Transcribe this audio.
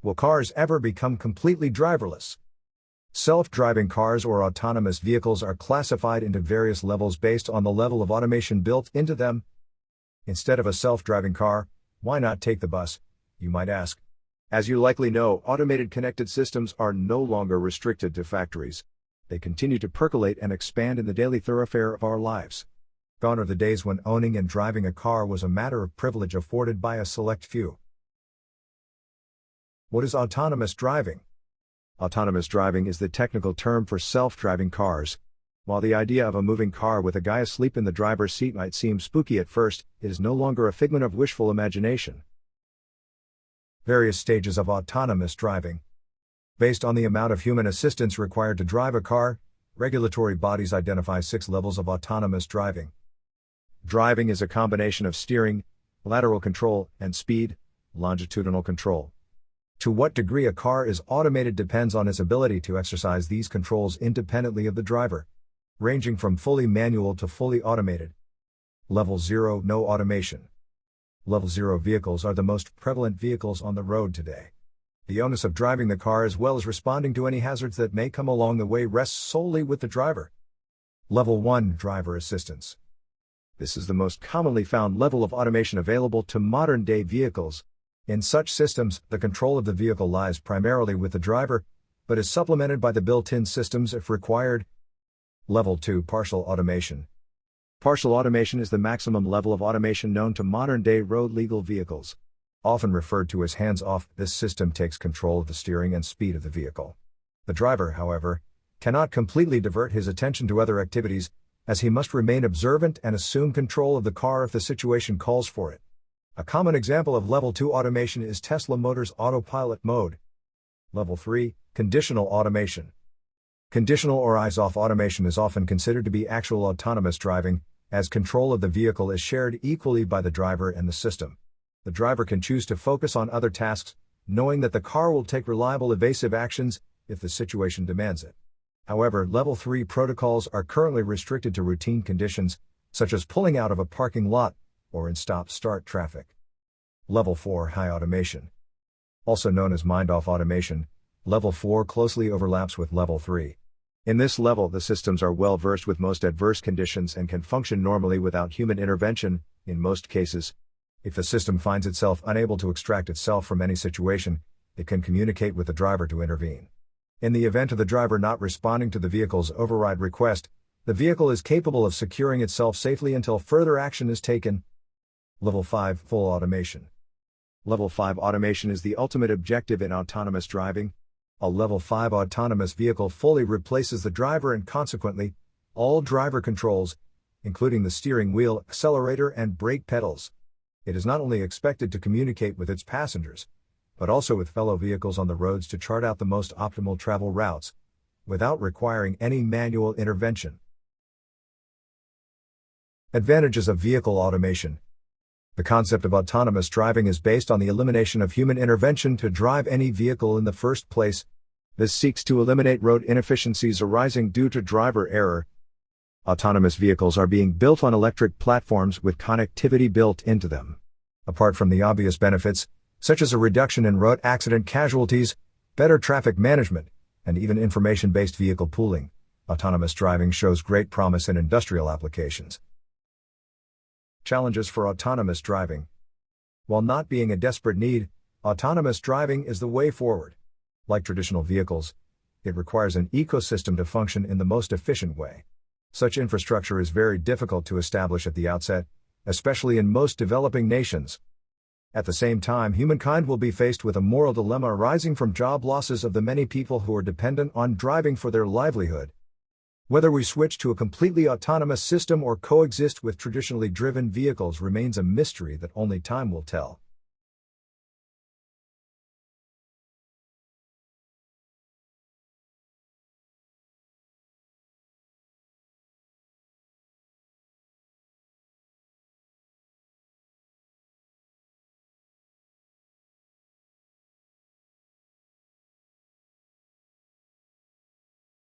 Will cars ever become completely driverless? Self-driving cars or autonomous vehicles are classified into various levels based on the level of automation built into them. Instead of a self-driving car, why not take the bus, you might ask? As you likely know, automated connected systems are no longer restricted to factories. They continue to percolate and expand in the daily thoroughfare of our lives. Gone are the days when owning and driving a car was a matter of privilege afforded by a select few. What is autonomous driving? Autonomous driving is the technical term for self-driving cars. While the idea of a moving car with a guy asleep in the driver's seat might seem spooky at first, it is no longer a figment of wishful imagination. Various stages of autonomous driving. Based on the amount of human assistance required to drive a car, regulatory bodies identify 6 levels of autonomous driving. Driving is a combination of steering, lateral control, and speed, longitudinal control. To what degree a car is automated depends on its ability to exercise these controls independently of the driver, ranging from fully manual to fully automated. Level 0, no automation. Level 0 vehicles are the most prevalent vehicles on the road today. The onus of driving the car as well as responding to any hazards that may come along the way rests solely with the driver. Level 1, driver assistance. This is the most commonly found level of automation available to modern-day vehicles. In such systems, the control of the vehicle lies primarily with the driver, but is supplemented by the built-in systems if required. Level 2, partial automation. Partial automation is the maximum level of automation known to modern-day road-legal vehicles. Often referred to as hands-off, this system takes control of the steering and speed of the vehicle. The driver, however, cannot completely divert his attention to other activities, as he must remain observant and assume control of the car if the situation calls for it. A common example of Level 2 automation is Tesla Motors' autopilot mode. Level 3, conditional automation. Conditional or eyes-off automation is often considered to be actual autonomous driving, as control of the vehicle is shared equally by the driver and the system. The driver can choose to focus on other tasks, knowing that the car will take reliable evasive actions if the situation demands it. However, Level 3 protocols are currently restricted to routine conditions, such as pulling out of a parking lot or in stop-start traffic. Level 4, high automation. Also known as mind-off automation, Level 4 closely overlaps with Level 3. In this level, the systems are well versed with most adverse conditions and can function normally without human intervention, in most cases. If the system finds itself unable to extract itself from any situation, it can communicate with the driver to intervene. In the event of the driver not responding to the vehicle's override request, the vehicle is capable of securing itself safely until further action is taken. Level 5, full automation. Level 5 automation is the ultimate objective in autonomous driving. A Level 5 autonomous vehicle fully replaces the driver and consequently, all driver controls, including the steering wheel, accelerator, and brake pedals. It is not only expected to communicate with its passengers, but also with fellow vehicles on the roads to chart out the most optimal travel routes, without requiring any manual intervention. Advantages of vehicle automation. The concept of autonomous driving is based on the elimination of human intervention to drive any vehicle in the first place. This seeks to eliminate road inefficiencies arising due to driver error. Autonomous vehicles are being built on electric platforms with connectivity built into them. Apart from the obvious benefits, such as a reduction in road accident casualties, better traffic management, and even information-based vehicle pooling, autonomous driving shows great promise in industrial applications. Challenges for autonomous driving. While not being a desperate need, autonomous driving is the way forward. Like traditional vehicles, it requires an ecosystem to function in the most efficient way. Such infrastructure is very difficult to establish at the outset, especially in most developing nations. At the same time, humankind will be faced with a moral dilemma arising from job losses of the many people who are dependent on driving for their livelihood. Whether we switch to a completely autonomous system or coexist with traditionally driven vehicles remains a mystery that only time will tell.